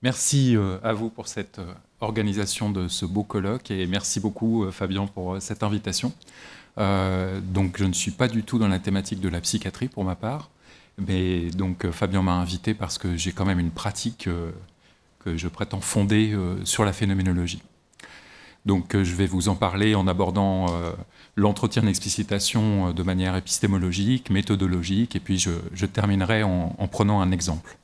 Merci à vous pour cette organisation de ce beau colloque et merci beaucoup Fabien pour cette invitation. Donc je ne suis pas du tout dans la thématique de la psychiatrie pour ma part, mais donc Fabien m'a invité parce que j'ai quand même une pratique que je prétends fonder sur la phénoménologie. Donc je vais vous en parler en abordant l'entretien d'explicitation de manière épistémologique, méthodologique, et puis je terminerai en prenant un exemple.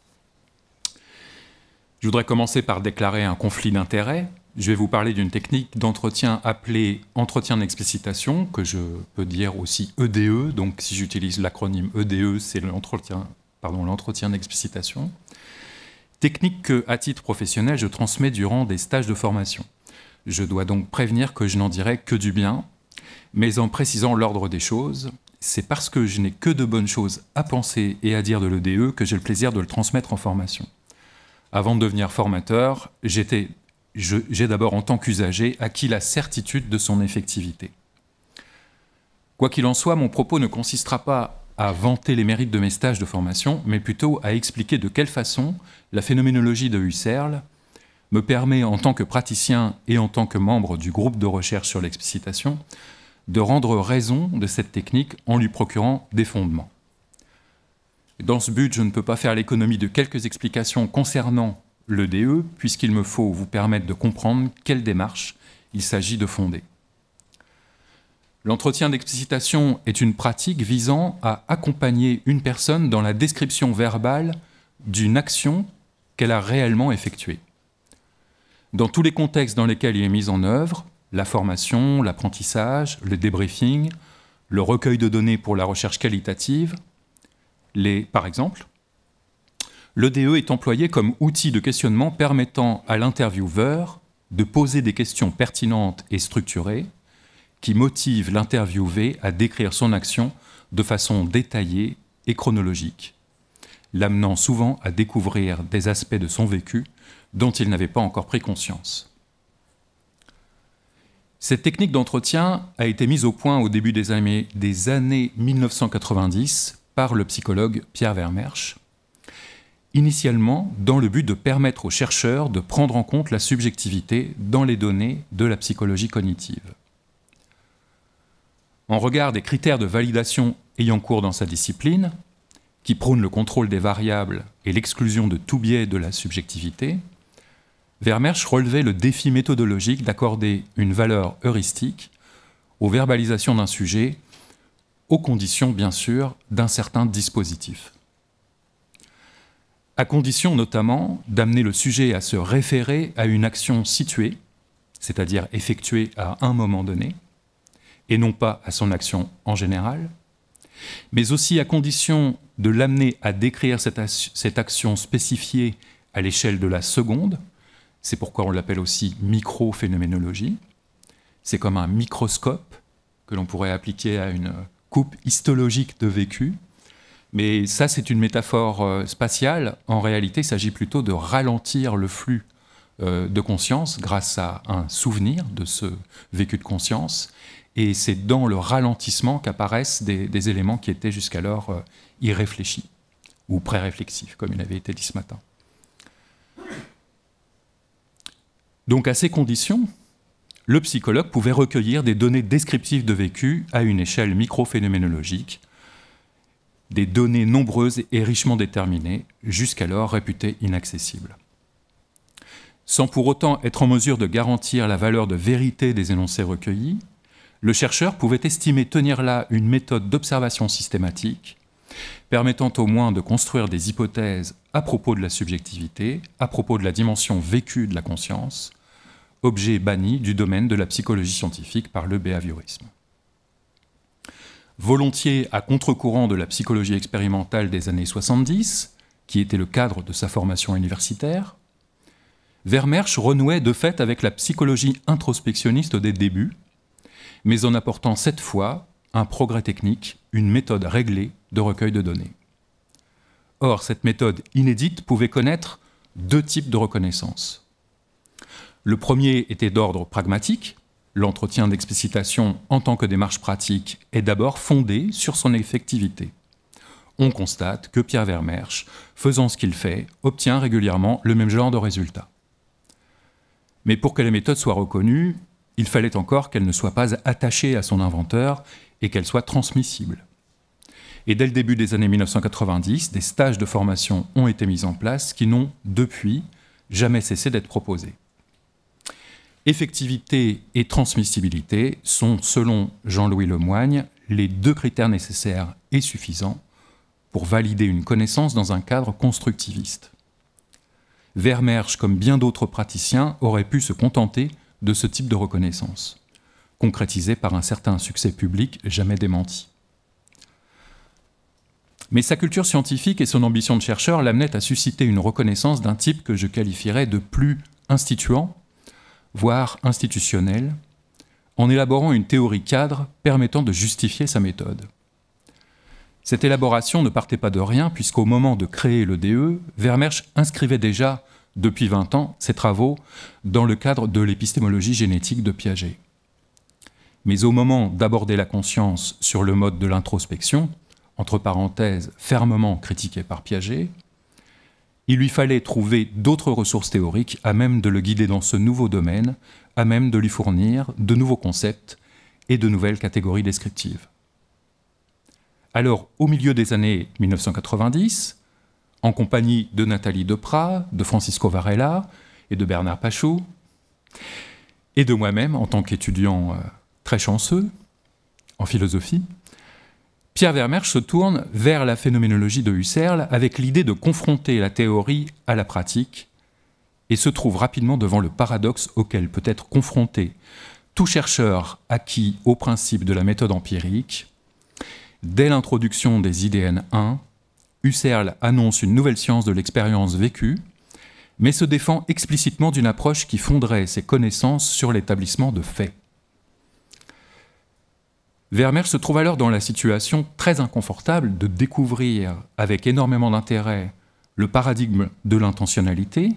Je voudrais commencer par déclarer un conflit d'intérêts. Je vais vous parler d'une technique d'entretien appelée entretien d'explicitation, que je peux dire aussi EDE. Donc si j'utilise l'acronyme EDE, c'est l'entretien d'explicitation. Technique que, à titre professionnel, je transmets durant des stages de formation. Je dois donc prévenir que je n'en dirai que du bien, mais en précisant l'ordre des choses, c'est parce que je n'ai que de bonnes choses à penser et à dire de l'EDE que j'ai le plaisir de le transmettre en formation. Avant de devenir formateur, j'ai d'abord en tant qu'usager acquis la certitude de son effectivité. Quoi qu'il en soit, mon propos ne consistera pas à vanter les mérites de mes stages de formation, mais plutôt à expliquer de quelle façon la phénoménologie de Husserl me permet, en tant que praticien et en tant que membre du groupe de recherche sur l'explicitation, de rendre raison de cette technique en lui procurant des fondements. Dans ce but, je ne peux pas faire l'économie de quelques explications concernant l'EDE, puisqu'il me faut vous permettre de comprendre quelle démarche il s'agit de fonder. L'entretien d'explicitation est une pratique visant à accompagner une personne dans la description verbale d'une action qu'elle a réellement effectuée. Dans tous les contextes dans lesquels il est mis en œuvre, la formation, l'apprentissage, le débriefing, le recueil de données pour la recherche qualitative, par exemple, l'EDE est employé comme outil de questionnement permettant à l'intervieweur de poser des questions pertinentes et structurées qui motivent l'interviewé à décrire son action de façon détaillée et chronologique, l'amenant souvent à découvrir des aspects de son vécu dont il n'avait pas encore pris conscience. Cette technique d'entretien a été mise au point au début des années 1990 par le psychologue Pierre Vermersch, initialement dans le but de permettre aux chercheurs de prendre en compte la subjectivité dans les données de la psychologie cognitive. En regard des critères de validation ayant cours dans sa discipline, qui prônent le contrôle des variables et l'exclusion de tout biais de la subjectivité, Vermersch relevait le défi méthodologique d'accorder une valeur heuristique aux verbalisations d'un sujet, aux conditions, bien sûr, d'un certain dispositif. À condition notamment d'amener le sujet à se référer à une action située, c'est-à-dire effectuée à un moment donné, et non pas à son action en général, mais aussi à condition de l'amener à décrire cette action spécifiée à l'échelle de la seconde. C'est pourquoi on l'appelle aussi microphénoménologie. C'est comme un microscope que l'on pourrait appliquer à une coupe histologique de vécu. Mais ça, c'est une métaphore spatiale. En réalité, il s'agit plutôt de ralentir le flux de conscience grâce à un souvenir de ce vécu de conscience. Et c'est dans le ralentissement qu'apparaissent des éléments qui étaient jusqu'alors irréfléchis ou pré-réflexifs, comme il avait été dit ce matin. Donc, à ces conditions, le psychologue pouvait recueillir des données descriptives de vécu à une échelle microphénoménologique, des données nombreuses et richement déterminées, jusqu'alors réputées inaccessibles. Sans pour autant être en mesure de garantir la valeur de vérité des énoncés recueillis, le chercheur pouvait estimer tenir là une méthode d'observation systématique, permettant au moins de construire des hypothèses à propos de la subjectivité, à propos de la dimension vécue de la conscience, objet banni du domaine de la psychologie scientifique par le behaviorisme. Volontiers à contre-courant de la psychologie expérimentale des années 70, qui était le cadre de sa formation universitaire, Vermersch renouait de fait avec la psychologie introspectionniste des débuts, mais en apportant cette fois un progrès technique, une méthode réglée de recueil de données. Or, cette méthode inédite pouvait connaître deux types de reconnaissance. Le premier était d'ordre pragmatique. L'entretien d'explicitation en tant que démarche pratique est d'abord fondé sur son effectivité. on constate que Pierre Vermersch, faisant ce qu'il fait, obtient régulièrement le même genre de résultats. Mais pour que la méthode soit reconnue, il fallait encore qu'elle ne soit pas attachée à son inventeur et qu'elle soit transmissible. Et dès le début des années 1990, des stages de formation ont été mis en place qui n'ont, depuis, jamais cessé d'être proposés. Effectivité et transmissibilité sont, selon Jean-Louis Lemoigne, les deux critères nécessaires et suffisants pour valider une connaissance dans un cadre constructiviste. Vermersch, comme bien d'autres praticiens, aurait pu se contenter de ce type de reconnaissance, concrétisé par un certain succès public jamais démenti. Mais sa culture scientifique et son ambition de chercheur l'amenaient à susciter une reconnaissance d'un type que je qualifierais de plus instituant, voire institutionnel, en élaborant une théorie cadre permettant de justifier sa méthode. Cette élaboration ne partait pas de rien, puisqu'au moment de créer le DE, Vermersch inscrivait déjà, depuis 20 ans, ses travaux dans le cadre de l'épistémologie génétique de Piaget. Mais au moment d'aborder la conscience sur le mode de l'introspection, entre parenthèses, fermement critiqué par Piaget, il lui fallait trouver d'autres ressources théoriques à même de le guider dans ce nouveau domaine, à même de lui fournir de nouveaux concepts et de nouvelles catégories descriptives. Alors, au milieu des années 1990, en compagnie de Nathalie Deprat, de Francisco Varela et de Bernard Pachot, et de moi-même en tant qu'étudiant très chanceux en philosophie, Pierre Vermersch se tourne vers la phénoménologie de Husserl avec l'idée de confronter la théorie à la pratique et se trouve rapidement devant le paradoxe auquel peut être confronté tout chercheur acquis au principe de la méthode empirique. Dès l'introduction des IDN 1, Husserl annonce une nouvelle science de l'expérience vécue, mais se défend explicitement d'une approche qui fonderait ses connaissances sur l'établissement de faits. Vermersch se trouve alors dans la situation très inconfortable de découvrir avec énormément d'intérêt le paradigme de l'intentionnalité,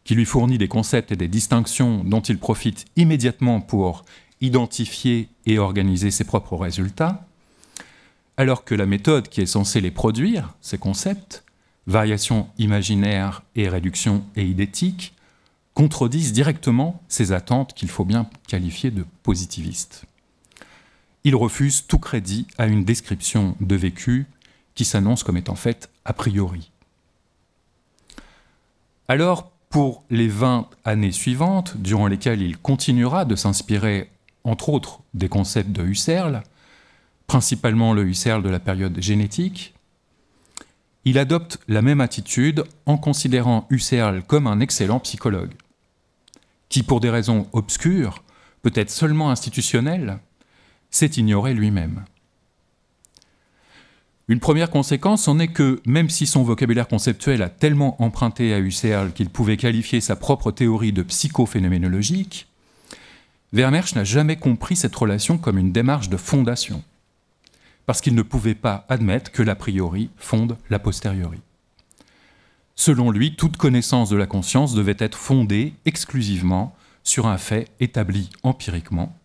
qui lui fournit des concepts et des distinctions dont il profite immédiatement pour identifier et organiser ses propres résultats, alors que la méthode qui est censée les produire, ces concepts, variation imaginaire et réduction eidétique, contredisent directement ces attentes qu'il faut bien qualifier de positivistes. Il refuse tout crédit à une description de vécu qui s'annonce comme étant faite a priori. Alors, pour les 20 années suivantes, durant lesquelles il continuera de s'inspirer, entre autres, des concepts de Husserl, principalement le Husserl de la période génétique, il adopte la même attitude en considérant Husserl comme un excellent psychologue, qui, pour des raisons obscures, peut-être seulement institutionnelles, s'est ignoré lui-même. Une première conséquence en est que, même si son vocabulaire conceptuel a tellement emprunté à Husserl qu'il pouvait qualifier sa propre théorie de psychophénoménologique, Vermersch n'a jamais compris cette relation comme une démarche de fondation, parce qu'il ne pouvait pas admettre que l'a priori fonde l'a posteriori. Selon lui, toute connaissance de la conscience devait être fondée exclusivement sur un fait établi empiriquement,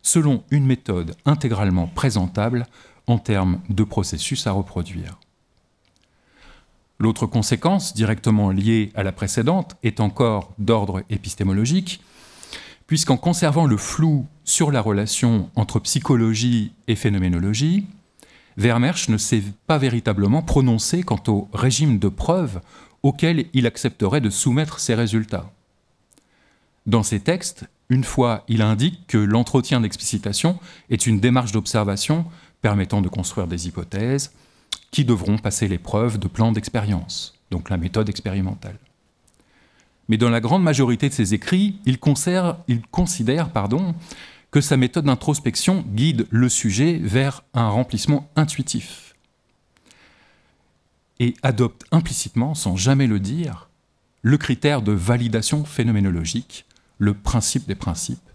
selon une méthode intégralement présentable en termes de processus à reproduire. L'autre conséquence, directement liée à la précédente, est encore d'ordre épistémologique, puisqu'en conservant le flou sur la relation entre psychologie et phénoménologie, Vermersch ne s'est pas véritablement prononcé quant au régime de preuve auquel il accepterait de soumettre ses résultats. Dans ses textes, une fois, il indique que l'entretien d'explicitation est une démarche d'observation permettant de construire des hypothèses qui devront passer l'épreuve de plan d'expérience, donc la méthode expérimentale. Mais dans la grande majorité de ses écrits, il considère que sa méthode d'introspection guide le sujet vers un remplissement intuitif et adopte implicitement, sans jamais le dire, le critère de validation phénoménologique, le principe des principes,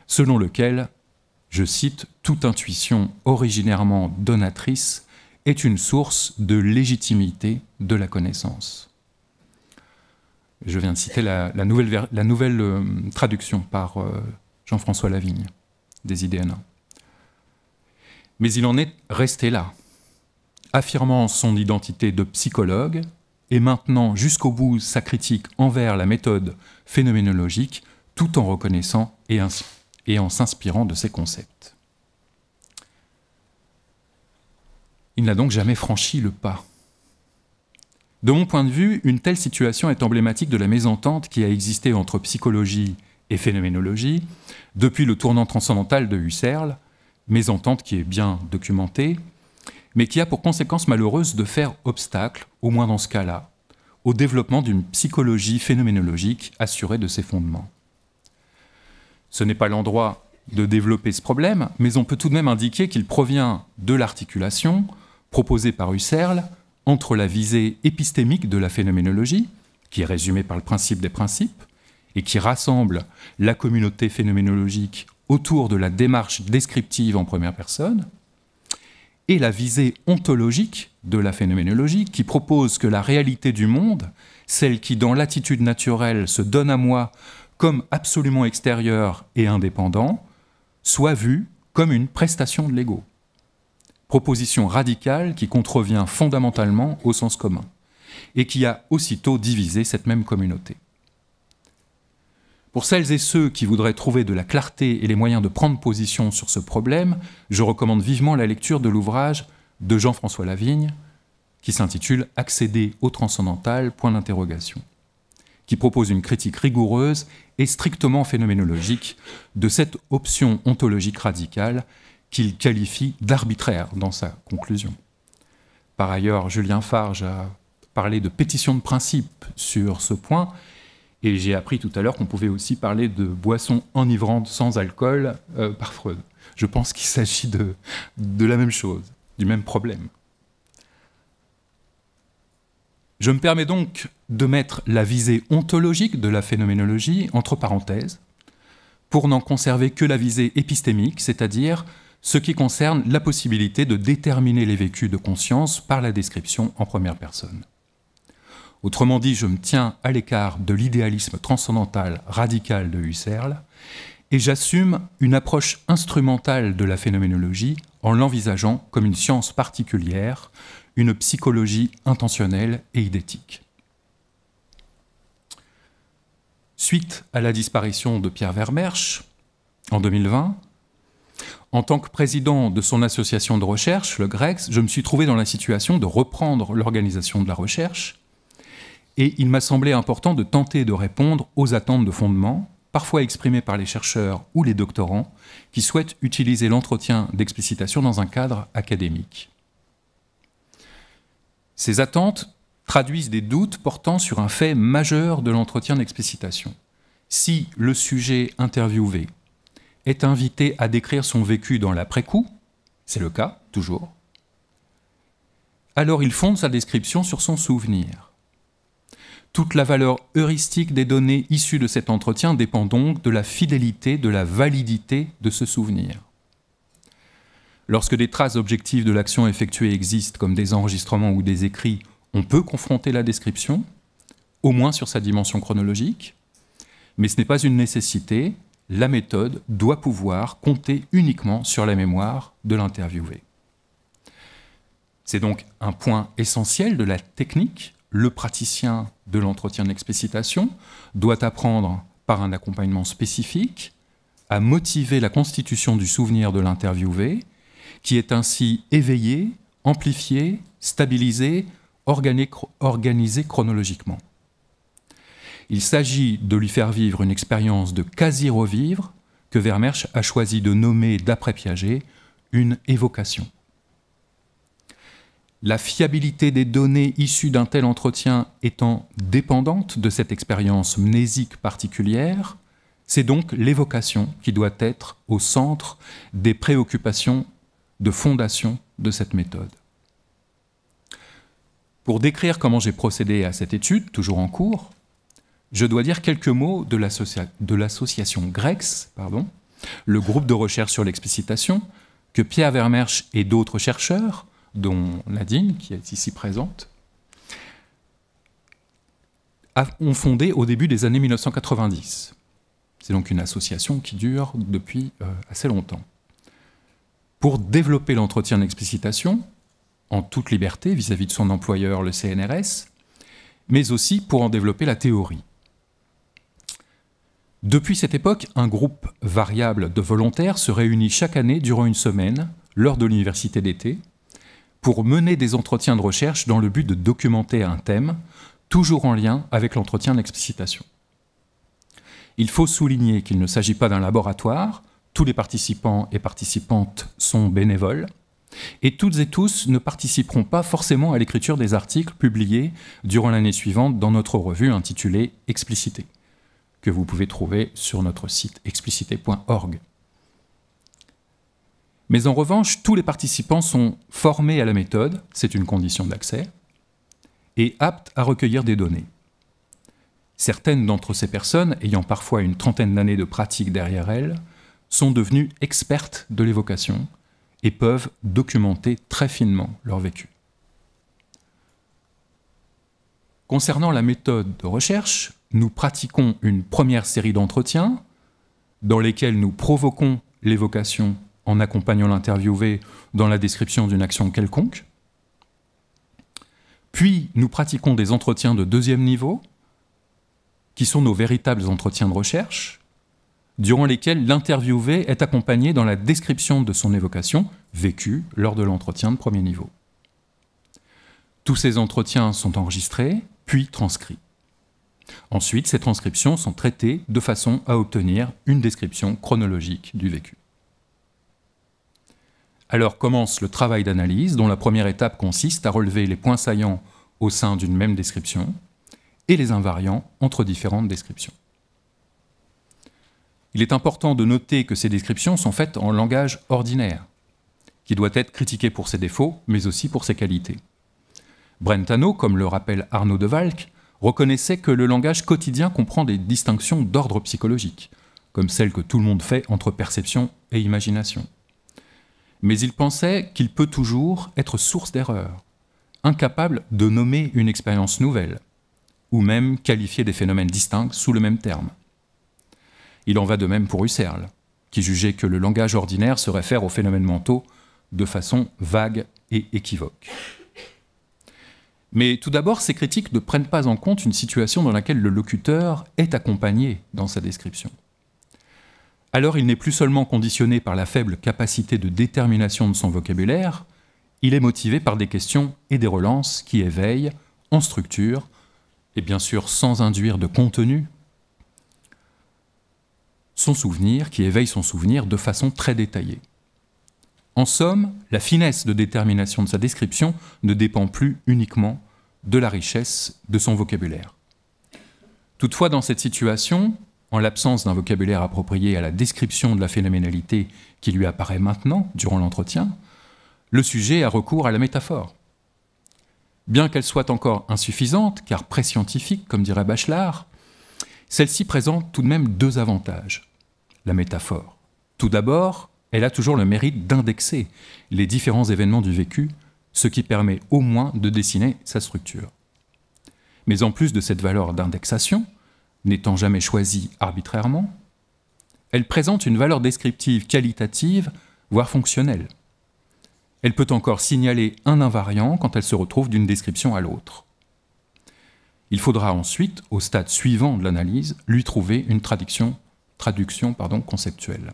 selon lequel, je cite, « toute intuition originairement donatrice est une source de légitimité de la connaissance ». Je viens de citer la nouvelle traduction par Jean-François Lavigne, des IDN 1. Mais il en est resté là. affirmant son identité de psychologue et maintenant jusqu'au bout sa critique envers la méthode phénoménologique, tout en reconnaissant et en s'inspirant de ses concepts. Il n'a donc jamais franchi le pas. De mon point de vue, une telle situation est emblématique de la mésentente qui a existé entre psychologie et phénoménologie depuis le tournant transcendantal de Husserl, mésentente qui est bien documentée, mais qui a pour conséquence malheureuse de faire obstacle, au moins dans ce cas-là, au développement d'une psychologie phénoménologique assurée de ses fondements. Ce n'est pas l'endroit de développer ce problème, mais on peut tout de même indiquer qu'il provient de l'articulation proposée par Husserl entre la visée épistémique de la phénoménologie, qui est résumée par le principe des principes, et qui rassemble la communauté phénoménologique autour de la démarche descriptive en première personne, et la visée ontologique de la phénoménologie, qui propose que la réalité du monde, celle qui dans l'attitude naturelle se donne à moi comme absolument extérieur et indépendant, soit vue comme une prestation de l'ego. Proposition radicale qui contrevient fondamentalement au sens commun, et qui a aussitôt divisé cette même communauté. Pour celles et ceux qui voudraient trouver de la clarté et les moyens de prendre position sur ce problème, je recommande vivement la lecture de l'ouvrage de Jean-François Lavigne, qui s'intitule « Accéder au transcendantal », qui propose une critique rigoureuse et strictement phénoménologique de cette option ontologique radicale qu'il qualifie d'arbitraire dans sa conclusion. Par ailleurs, Julien Farge a parlé de pétition de principe sur ce point, et j'ai appris tout à l'heure qu'on pouvait aussi parler de boissons enivrantes sans alcool par Freud. Je pense qu'il s'agit de la même chose, du même problème. Je me permets donc de mettre la visée ontologique de la phénoménologie entre parenthèses, pour n'en conserver que la visée épistémique, c'est-à-dire ce qui concerne la possibilité de déterminer les vécus de conscience par la description en première personne. Autrement dit, je me tiens à l'écart de l'idéalisme transcendantal radical de Husserl et j'assume une approche instrumentale de la phénoménologie en l'envisageant comme une science particulière, une psychologie intentionnelle et idétique. Suite à la disparition de Pierre Vermersch en 2020, en tant que président de son association de recherche, le GREX, je me suis trouvé dans la situation de reprendre l'organisation de la recherche. Et il m'a semblé important de tenter de répondre aux attentes de fondement, parfois exprimées par les chercheurs ou les doctorants, qui souhaitent utiliser l'entretien d'explicitation dans un cadre académique. Ces attentes traduisent des doutes portant sur un fait majeur de l'entretien d'explicitation. Si le sujet interviewé est invité à décrire son vécu dans l'après-coup, c'est le cas, toujours, alors il fonde sa description sur son souvenir. Toute la valeur heuristique des données issues de cet entretien dépend donc de la fidélité, de la validité de ce souvenir. Lorsque des traces objectives de l'action effectuée existent, comme des enregistrements ou des écrits, on peut confronter la description, au moins sur sa dimension chronologique, mais ce n'est pas une nécessité, la méthode doit pouvoir compter uniquement sur la mémoire de l'interviewé. C'est donc un point essentiel de la technique. Le praticien de l'entretien d'explicitation doit apprendre par un accompagnement spécifique à motiver la constitution du souvenir de l'interviewé, qui est ainsi éveillé, amplifié, stabilisé, organisé chronologiquement. Il s'agit de lui faire vivre une expérience de quasi-revivre que Vermersch a choisi de nommer d'après Piaget une évocation. La fiabilité des données issues d'un tel entretien étant dépendante de cette expérience mnésique particulière, c'est donc l'évocation qui doit être au centre des préoccupations de fondation de cette méthode. Pour décrire comment j'ai procédé à cette étude, toujours en cours, je dois dire quelques mots de l'association GREX, le groupe de recherche sur l'explicitation, que Pierre Vermersch et d'autres chercheurs, dont Nadine, qui est ici présente, ont fondé au début des années 1990. C'est donc une association qui dure depuis assez longtemps. Pour développer l'entretien d'explicitation, en toute liberté vis-à-vis de son employeur, le CNRS, mais aussi pour en développer la théorie. Depuis cette époque, un groupe variable de volontaires se réunit chaque année durant une semaine, lors de l'université d'été, pour mener des entretiens de recherche dans le but de documenter un thème, toujours en lien avec l'entretien d'explicitation. Il faut souligner qu'il ne s'agit pas d'un laboratoire, tous les participants et participantes sont bénévoles, et toutes et tous ne participeront pas forcément à l'écriture des articles publiés durant l'année suivante dans notre revue intitulée « Explicité », que vous pouvez trouver sur notre site explicité.org. Mais en revanche, tous les participants sont formés à la méthode, c'est une condition d'accès, et aptes à recueillir des données. Certaines d'entre ces personnes, ayant parfois une trentaine d'années de pratique derrière elles, sont devenues expertes de l'évocation et peuvent documenter très finement leur vécu. Concernant la méthode de recherche, nous pratiquons une première série d'entretiens dans lesquels nous provoquons l'évocation en accompagnant l'interviewé dans la description d'une action quelconque. Puis, nous pratiquons des entretiens de deuxième niveau, qui sont nos véritables entretiens de recherche, durant lesquels l'interviewé est accompagné dans la description de son évocation vécue lors de l'entretien de premier niveau. Tous ces entretiens sont enregistrés, puis transcrits. Ensuite, ces transcriptions sont traitées de façon à obtenir une description chronologique du vécu. Alors commence le travail d'analyse, dont la première étape consiste à relever les points saillants au sein d'une même description et les invariants entre différentes descriptions. Il est important de noter que ces descriptions sont faites en langage ordinaire, qui doit être critiqué pour ses défauts, mais aussi pour ses qualités. Brentano, comme le rappelle Arnaud de Valcke, reconnaissait que le langage quotidien comprend des distinctions d'ordre psychologique, comme celles que tout le monde fait entre perception et imagination. Mais il pensait qu'il peut toujours être source d'erreur, incapable de nommer une expérience nouvelle, ou même qualifier des phénomènes distincts sous le même terme. Il en va de même pour Husserl, qui jugeait que le langage ordinaire se réfère aux phénomènes mentaux de façon vague et équivoque. Mais tout d'abord, ces critiques ne prennent pas en compte une situation dans laquelle le locuteur est accompagné dans sa description. Alors il n'est plus seulement conditionné par la faible capacité de détermination de son vocabulaire, il est motivé par des questions et des relances qui éveillent, en structure, et bien sûr sans induire de contenu, son souvenir, qui éveille son souvenir de façon très détaillée. En somme, la finesse de détermination de sa description ne dépend plus uniquement de la richesse de son vocabulaire. Toutefois, dans cette situation, en l'absence d'un vocabulaire approprié à la description de la phénoménalité qui lui apparaît maintenant, durant l'entretien, le sujet a recours à la métaphore. Bien qu'elle soit encore insuffisante, car pré-scientifique, comme dirait Bachelard, celle-ci présente tout de même deux avantages. La métaphore. Tout d'abord, elle a toujours le mérite d'indexer les différents événements du vécu, ce qui permet au moins de dessiner sa structure. Mais en plus de cette valeur d'indexation, n'étant jamais choisie arbitrairement, elle présente une valeur descriptive qualitative, voire fonctionnelle. Elle peut encore signaler un invariant quand elle se retrouve d'une description à l'autre. Il faudra ensuite, au stade suivant de l'analyse, lui trouver une traduction conceptuelle.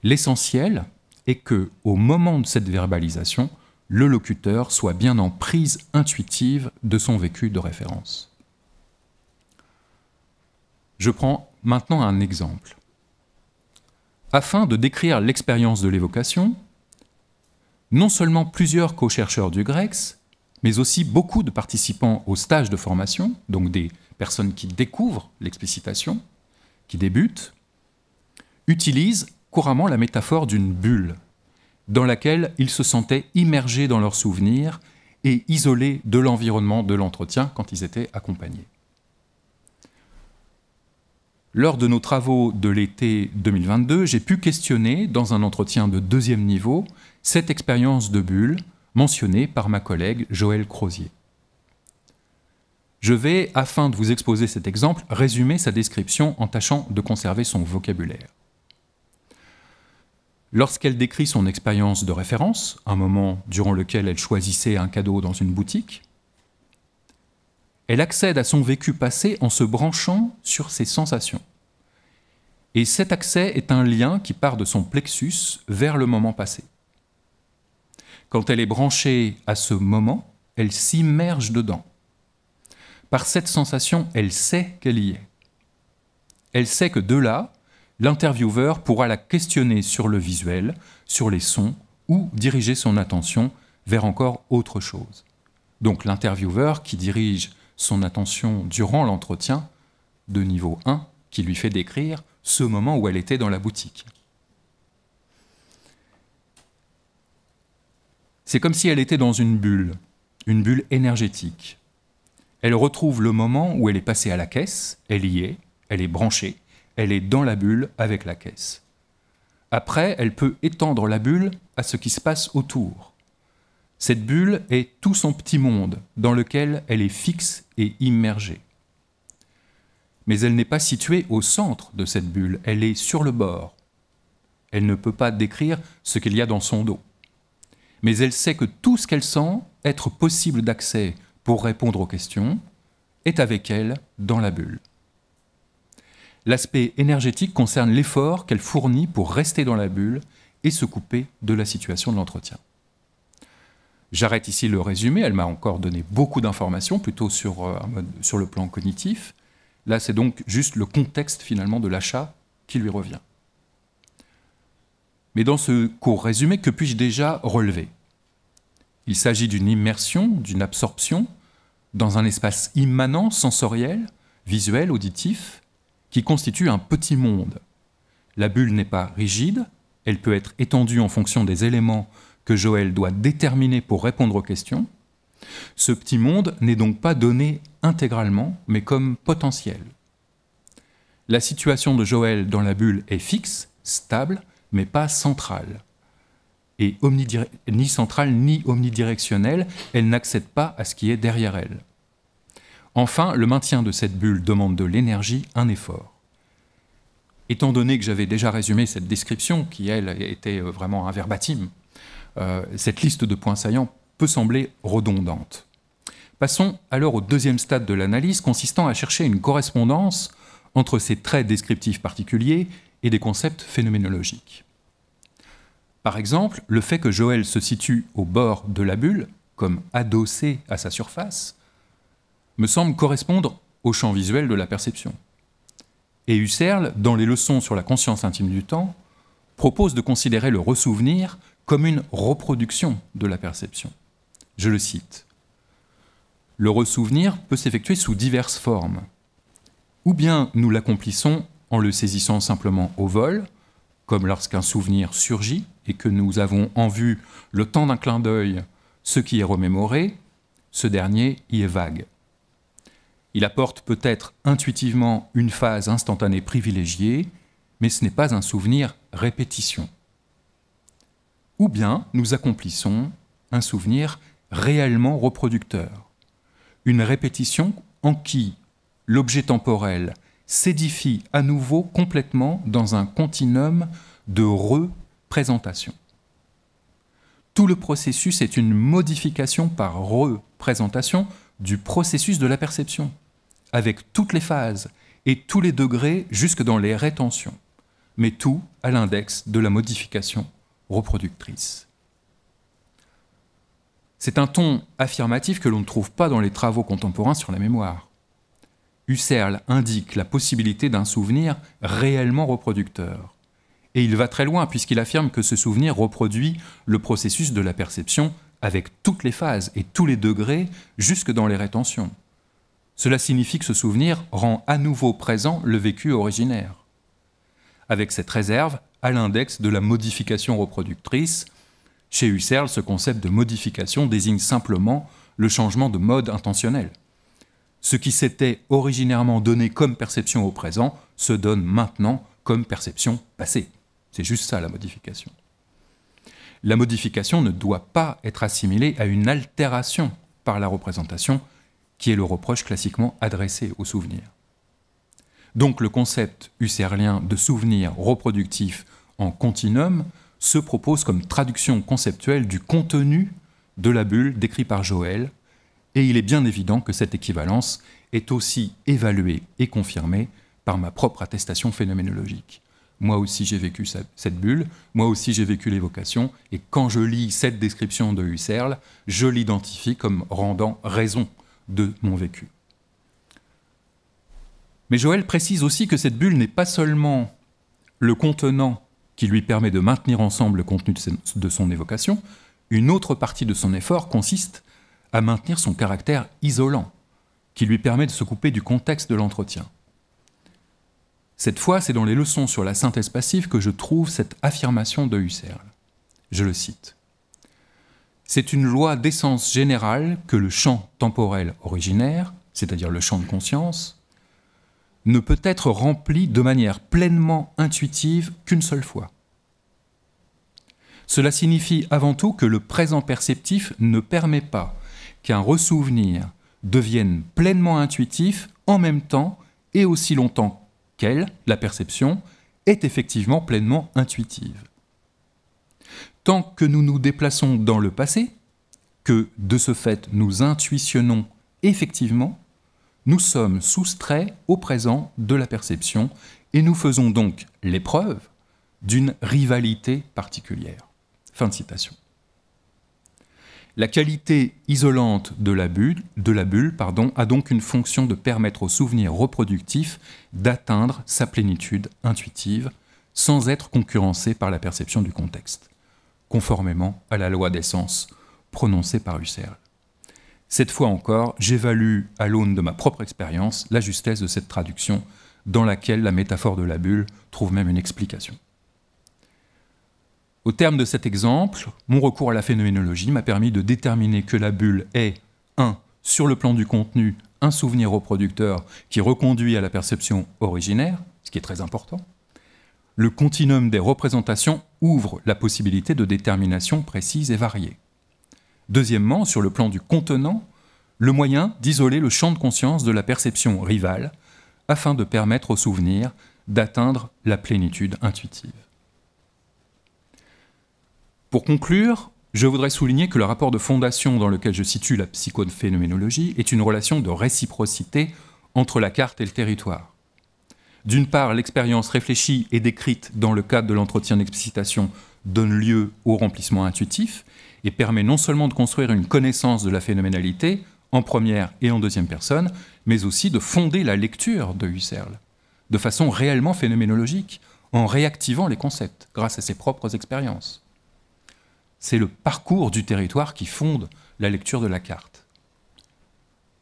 L'essentiel est que, au moment de cette verbalisation, le locuteur soit bien en prise intuitive de son vécu de référence. Je prends maintenant un exemple. Afin de décrire l'expérience de l'évocation, non seulement plusieurs co-chercheurs du GREX, mais aussi beaucoup de participants au stage de formation, donc des personnes qui découvrent l'explicitation, qui débutent, utilisent couramment la métaphore d'une bulle, dans laquelle ils se sentaient immergés dans leurs souvenirs et isolés de l'environnement de l'entretien quand ils étaient accompagnés. Lors de nos travaux de l'été 2022, j'ai pu questionner, dans un entretien de deuxième niveau, cette expérience de bulle mentionnée par ma collègue Joëlle Crozier. Je vais, afin de vous exposer cet exemple, résumer sa description en tâchant de conserver son vocabulaire. Lorsqu'elle décrit son expérience de référence, un moment durant lequel elle choisissait un cadeau dans une boutique, elle accède à son vécu passé en se branchant sur ses sensations. Et cet accès est un lien qui part de son plexus vers le moment passé. Quand elle est branchée à ce moment, elle s'immerge dedans. Par cette sensation, elle sait qu'elle y est. Elle sait que de là, l'intervieweur pourra la questionner sur le visuel, sur les sons, ou diriger son attention vers encore autre chose. Donc l'intervieweur qui dirige son attention durant l'entretien de niveau 1, qui lui fait décrire ce moment où elle était dans la boutique. C'est comme si elle était dans une bulle énergétique. Elle retrouve le moment où elle est passée à la caisse, elle y est, elle est branchée, elle est dans la bulle avec la caisse. Après, elle peut étendre la bulle à ce qui se passe autour. Cette bulle est tout son petit monde dans lequel elle est fixe et immergée. Mais elle n'est pas située au centre de cette bulle, elle est sur le bord. Elle ne peut pas décrire ce qu'il y a dans son dos. Mais elle sait que tout ce qu'elle sent être possible d'accès pour répondre aux questions est avec elle dans la bulle. L'aspect énergétique concerne l'effort qu'elle fournit pour rester dans la bulle et se couper de la situation de l'entretien. J'arrête ici le résumé, elle m'a encore donné beaucoup d'informations, plutôt sur le plan cognitif. Là, c'est donc juste le contexte finalement de l'achat qui lui revient. Mais dans ce court résumé, que puis-je déjà relever ? Il s'agit d'une immersion, d'une absorption dans un espace immanent, sensoriel, visuel, auditif, qui constitue un petit monde. La bulle n'est pas rigide, elle peut être étendue en fonction des éléments que Joël doit déterminer pour répondre aux questions. Ce petit monde n'est donc pas donné intégralement, mais comme potentiel. La situation de Joël dans la bulle est fixe, stable, mais pas centrale. Et ni centrale ni omnidirectionnelle, elle n'accède pas à ce qui est derrière elle. Enfin, le maintien de cette bulle demande de l'énergie, un effort. Étant donné que j'avais déjà résumé cette description, qui, elle, était vraiment un verbatim, cette liste de points saillants peut sembler redondante. Passons alors au deuxième stade de l'analyse, consistant à chercher une correspondance entre ces traits descriptifs particuliers et des concepts phénoménologiques. Par exemple, le fait que Joël se situe au bord de la bulle, comme adossé à sa surface, me semble correspondre au champ visuel de la perception. Et Husserl, dans les leçons sur la conscience intime du temps, propose de considérer le ressouvenir comme une reproduction de la perception. Je le cite. « Le ressouvenir peut s'effectuer sous diverses formes. Ou bien nous l'accomplissons en le saisissant simplement au vol, comme lorsqu'un souvenir surgit et que nous avons en vue le temps d'un clin d'œil ce qui est remémoré, ce dernier y est vague. Il apporte peut-être intuitivement une phase instantanée privilégiée, mais ce n'est pas un souvenir répétition. Ou bien nous accomplissons un souvenir réellement reproducteur, une répétition en qui l'objet temporel s'édifie à nouveau complètement dans un continuum de représentation. Tout le processus est une modification par représentation du processus de la perception, avec toutes les phases et tous les degrés jusque dans les rétentions, mais tout à l'index de la modification reproductrice. C'est un ton affirmatif que l'on ne trouve pas dans les travaux contemporains sur la mémoire. Husserl indique la possibilité d'un souvenir réellement reproducteur. Et il va très loin puisqu'il affirme que ce souvenir reproduit le processus de la perception avec toutes les phases et tous les degrés jusque dans les rétentions. Cela signifie que ce souvenir rend à nouveau présent le vécu originaire. Avec cette réserve, à l'index de la modification reproductrice, chez Husserl, ce concept de modification désigne simplement le changement de mode intentionnel. Ce qui s'était originairement donné comme perception au présent se donne maintenant comme perception passée. C'est juste ça la modification. La modification ne doit pas être assimilée à une altération par la représentation, qui est le reproche classiquement adressé au souvenir. Donc le concept husserlien de souvenir reproductif en continuum se propose comme traduction conceptuelle du contenu de la bulle décrit par Joël, et il est bien évident que cette équivalence est aussi évaluée et confirmée par ma propre attestation phénoménologique. Moi aussi j'ai vécu cette bulle, moi aussi j'ai vécu l'évocation, et quand je lis cette description de Husserl, je l'identifie comme rendant raison de mon vécu. Mais Joël précise aussi que cette bulle n'est pas seulement le contenant qui lui permet de maintenir ensemble le contenu de son évocation, une autre partie de son effort consiste à maintenir son caractère isolant, qui lui permet de se couper du contexte de l'entretien. Cette fois, c'est dans les leçons sur la synthèse passive que je trouve cette affirmation de Husserl. Je le cite. « C'est une loi d'essence générale que le champ temporel originaire, c'est-à-dire le champ de conscience, ne peut être rempli de manière pleinement intuitive qu'une seule fois. Cela signifie avant tout que le présent perceptif ne permet pas qu'un ressouvenir devienne pleinement intuitif en même temps et aussi longtemps qu'elle, la perception, est effectivement pleinement intuitive. Tant que nous nous déplaçons dans le passé, que de ce fait nous intuitionnons effectivement, nous sommes soustraits au présent de la perception et nous faisons donc l'épreuve d'une rivalité particulière. » Fin de citation. La qualité isolante de la bulle, a donc une fonction de permettre au souvenir reproductif d'atteindre sa plénitude intuitive sans être concurrencé par la perception du contexte, conformément à la loi d'essence prononcée par Husserl. Cette fois encore, j'évalue à l'aune de ma propre expérience la justesse de cette traduction dans laquelle la métaphore de la bulle trouve même une explication. Au terme de cet exemple, mon recours à la phénoménologie m'a permis de déterminer que la bulle est 1. Sur le plan du contenu, un souvenir reproducteur qui reconduit à la perception originaire, ce qui est très important. Le continuum des représentations ouvre la possibilité de détermination précise et variée. Deuxièmement, sur le plan du contenant, le moyen d'isoler le champ de conscience de la perception rivale afin de permettre au souvenir d'atteindre la plénitude intuitive. Pour conclure, je voudrais souligner que le rapport de fondation dans lequel je situe la psychophénoménologie est une relation de réciprocité entre la carte et le territoire. D'une part, l'expérience réfléchie et décrite dans le cadre de l'entretien d'explicitation donne lieu au remplissement intuitif et permet non seulement de construire une connaissance de la phénoménalité en première et en deuxième personne, mais aussi de fonder la lecture de Husserl de façon réellement phénoménologique, en réactivant les concepts grâce à ses propres expériences. C'est le parcours du territoire qui fonde la lecture de la carte.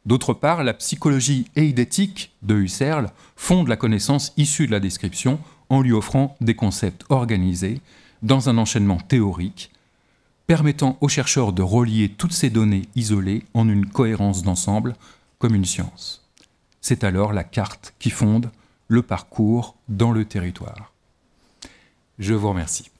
D'autre part, la psychologie eidétique de Husserl fonde la connaissance issue de la description en lui offrant des concepts organisés dans un enchaînement théorique, permettant aux chercheurs de relier toutes ces données isolées en une cohérence d'ensemble comme une science. C'est alors la carte qui fonde le parcours dans le territoire. Je vous remercie.